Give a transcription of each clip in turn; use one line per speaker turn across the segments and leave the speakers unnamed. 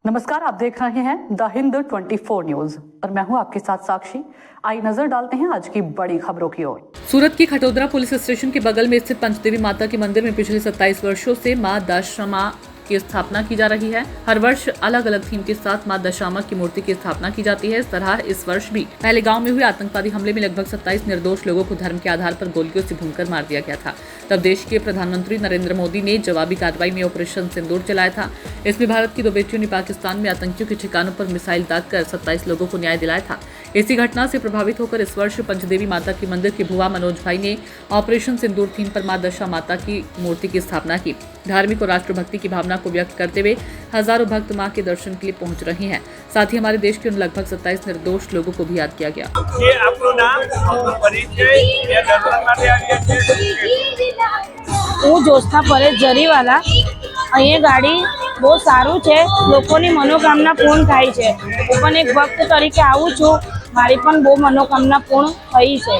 नमस्कार, आप देख रहे हैं द हिंद 24 न्यूज और मैं हूं आपके साथ साक्षी। आइए नजर डालते हैं आज की बड़ी खबरों की ओर। सूरत की खटोदरा पुलिस स्टेशन के बगल में स्थित पंचदेवी माता के मंदिर में पिछले 27 वर्षों से मां दशामा की स्थापना की जा रही है। हर वर्ष अलग अलग थीम के साथ मां दशामा की मूर्ति की स्थापना की जाती है। इस तरह इस वर्ष भी पहले गांव में हुए आतंकवादी हमले में लगभग 27 निर्दोष लोगों को धर्म के आधार पर गोलियों से भूनकर मार दिया गया था। तब देश के प्रधानमंत्री नरेंद्र मोदी ने जवाबी कार्रवाई में ऑपरेशन सिंदूर चलाया था। इसमें भारत की 2 बेटियों ने पाकिस्तान में आतंकियों के ठिकानों पर मिसाइल दागकर 27 लोगों को न्याय दिलाया था। इसी घटना से प्रभावित होकर इस वर्ष पंचदेवी माता के मंदिर के भुआ मनोज भाई ने ऑपरेशन सिंदूर थीम पर मां दशा माता की मूर्ति की स्थापना की। धार्मिक और राष्ट्रभक्ति की भावना को व्यक्त करते हुए हजारों भक्त मां के दर्शन के लिए पहुंच रहे हैं। साथ ही हमारे देश के उन लगभग 27 निर्दोष लोगों को भी याद किया गया।
ये आपको नाम परिचय
હું જોસ્તા પરેશ જરીવાલા। અહીંયા ગાડી બહુ સારું છે, લોકોની મનોકામના પૂર્ણ થાય છે। હું પણ એક ભક્ત તરીકે આવું છું, મારી પણ બહુ મનોકામના પૂર્ણ થઈ છે।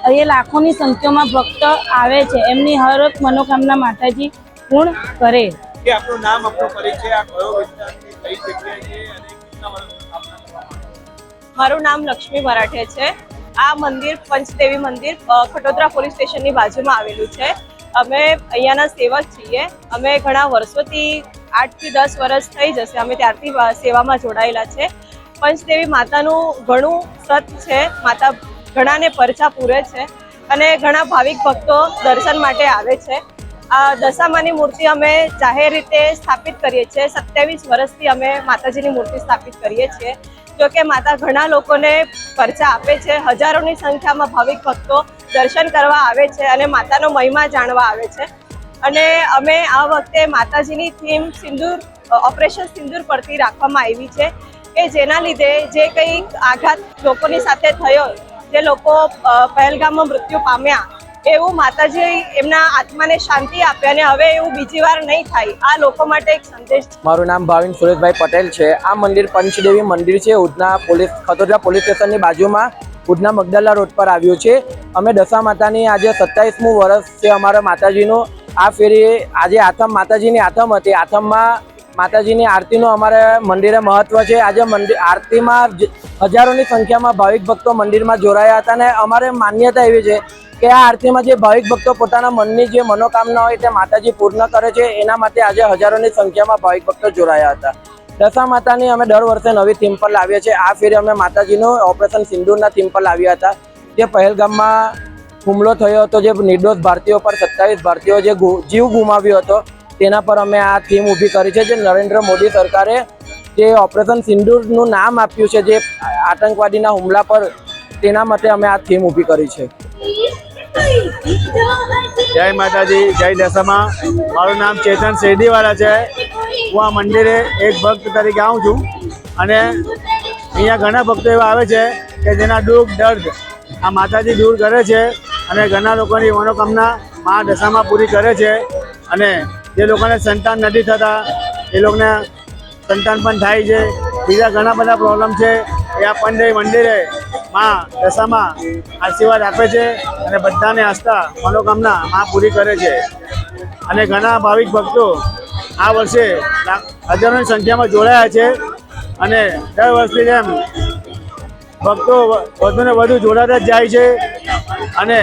અહીંયા લાખોની સંખ્યામાં ભક્ત આવે છે, એમની હર એક મનોકામના માતાજી પૂર્ણ કરે।
કે આપનું નામ આપનો પરિચય આ કયો વિસ્તાર છે, કઈ જગ્યાએ છે અને કેટલા વર્ષથી સ્થાપના કરવામાં આવી છે?
મારું નામ લક્ષ્મી મરાઠે છે। આ મંદિર પંચદેવી મંદિર ખટોદરા પોલીસ સ્ટેશનની બાજુમાં આવેલું છે। અમે અહીંયાના સેવક છીએ। અમે ઘણા વર્ષોથી 8 થી 10 વર્ષ થઈ જશે અમે ત્યારથી સેવામાં જોડાયેલા છે। પંચદેવી માતાનું ઘણું સત છે, માતા ઘણાને પરચા પૂરે છે અને ઘણા ભાવિક ભક્તો દર્શન માટે આવે છે। આ દશામાની મૂર્તિ અમે જાહેર રીતે સ્થાપિત કરીએ છીએ। 27 વર્ષથી અમે માતાજીની મૂર્તિ સ્થાપિત કરીએ છીએ। જો કે માતા ઘણા લોકોને પરચા આપે છે, હજારોની સંખ્યામાં ભાવિક ભક્તો દર્શન કરવા આવે છે અને માતાનો મહિમા જાણવા આવે છે। અને અમે આ વખતે માતાજીની થીમ સિંદૂર ઓપરેશન સિંદૂર પરથી રાખવામાં આવી છે કે જેના લીધે જે કંઈ આઘાત લોકોની સાથે થયો, જે લોકો પહેલગામમાં મૃત્યુ પામ્યા, એવું માતાજી એમના આત્માને શાંતિ આપે અને હવે એવું બીજી વાર નહીં થાય, આ લોકો માટે એક સંદેશ છે।
મારું નામ ભાવિન સુરેશભાઈ પટેલ છે। આ મંદિર પંચદેવી મંદિર છે, ઉધના ખટોદરા પોલીસ સ્ટેશનની બાજુમાં ઉધના મગદલા રોડ પર આવ્યું છે। અમે દશા માતાની આજે 27મું વર્ષ છે અમારા માતાજીનું। આ ફેરી આજે આથમ માતાજીની આથમ હતી, આથમમાં માતાજીની આરતીનું અમારા મંદિરે મહત્વ છે। આજે મંદિર આરતીમાં હજારોની સંખ્યામાં ભાવિક ભક્તો મંદિરમાં જોડાયા હતા અને અમારે માન્યતા એવી છે કે આ આરતીમાં જે ભાવિક ભક્તો પોતાના મનની જે મનોકામના હોય તે માતાજી પૂર્ણ કરે છે। એના માટે આજે હજારોની સંખ્યામાં ભાવિક ભક્તો જોડાયા હતા। દશા માતાની અમે દર વર્ષે નવી થીમ પર લાવીએ છીએ। આ ફેરી અમે માતાજીનું ઓપરેશન સિંદૂરના થીમ પર લાવ્યા હતા। જે પહેલગામમાં હુમલો થયો હતો, જે નિર્દોષ ભારતીયો પર 27 ભારતીયો જે જીવ ગુમાવ્યો હતો, તેના પર અમે આ થીમ ઊભી કરી છે। જે નરેન્દ્ર મોદી સરકારે જે ઓપરેશન સિંદૂરનું નામ આપ્યું છે જે આતંકવાદીના હુમલા પર, તેના માટે અમે આ થીમ ઊભી કરી છે।
જય માતાજી, જય દશામાં। મારું નામ ચેતન શેરડીવાલા છે। હું આ મંદિરે એક ભક્ત તરીકે આવું છું અને અહીંયા ઘણા ભક્તો એવા આવે છે કે જેના દુઃખ દર્દ આ માતાજી દૂર કરે છે અને ઘણા લોકોની મનોકામના મા દશામાં પૂરી કરે છે। અને જે લોકોને સંતાન નથી થતા એ લોકોને સંતાન પણ થાય છે। બીજા ઘણા બધા પ્રોબ્લેમ છે એ આ પંચદેવી મંદિરે માં દશામાં આશીર્વાદ આપે છે અને બધાને આસ્થા મનોકામના માં પૂરી કરે છે। અને ઘણા ભાવિક ભક્તો આ વર્ષે હજારોની સંખ્યામાં જોડાયા છે અને દર વર્ષની જેમ ભક્તો વધુને વધુ જોડાતા જ જાય છે। અને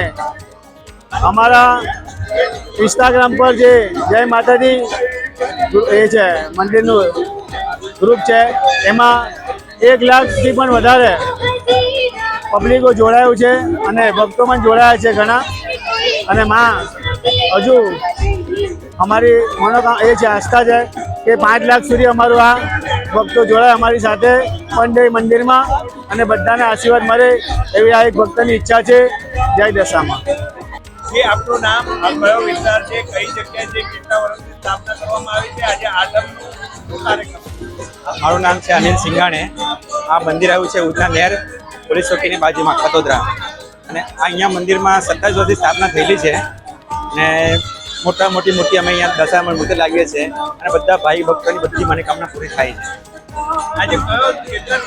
અમારા ઇન્સ્ટાગ્રામ પર જે જય માતાજી એ છે મંદિરનું ગ્રુપ છે, એમાં 1 લાખથી પણ વધારે પબ્લિકો જોડાયું છે અને ભક્તો પણ જોડાયા છે ઘણા। અને માં હજુ અમારી મનોકામના એ છે, આસ્થા છે કે 5 લાખ સુધી અમારું આ ભક્તો જોડાય અમારી સાથે પંચદેવી મંદિરમાં અને બધાને આશીર્વાદ મળે એવી આ એક ભક્તની ઈચ્છા છે। જય દશામાં। જે આપનું નામ, આ કયો વિસ્તાર છે, કઈ જગ્યાએ છે, કેટલા વર્ષથી સ્થાપના કરવામાં આવી છે, આજે આઠમનો કાર્યક્રમ?
મારું નામ છે અનિલ સિંઘાણે। આ મંદિર આવ્યું છે ઉધના નહેર પોલીસ ચોકીની બાજુમાં ખટોદરા। અને અહીંયા મંદિરમાં 27 વર્ષથી સ્થાપના થયેલી છે અને મોટી મૂર્તિ અમે અહીંયા દશામાં મૂર્તિ લાવીએ છીએ અને બધા ભાઈ ભક્તોની બધી મનોકામના પૂરી થાય છે।
આજે કયો કેટલા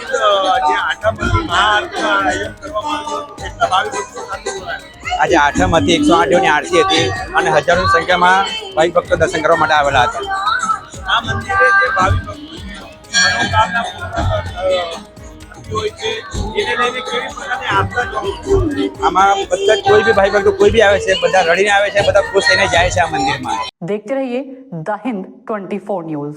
જે આઠમની મહાઆરતીનું આયોજન કરવામાં આવ્યું હતું, કેટલા ભાવિક ભક્તો સાથે જોડાયા?
આજે આઠમ હતી, 108 દેવની આરતી હતી અને હજારોની સંખ્યામાં ભાઈ ભક્તો દર્શન કરવા માટે આવેલા હતા।
આ મંદિરે જે ભાવિક ભક્તો
આમાં બધા કોઈ બી ભાઈ ભક્તો કોઈ બી આવે છે, બધા રડીને આવે છે, બધા ખુશ થઈને જાય છે આ મંદિરમાં.
देखते रहिए द हिंद 24 न्यूज.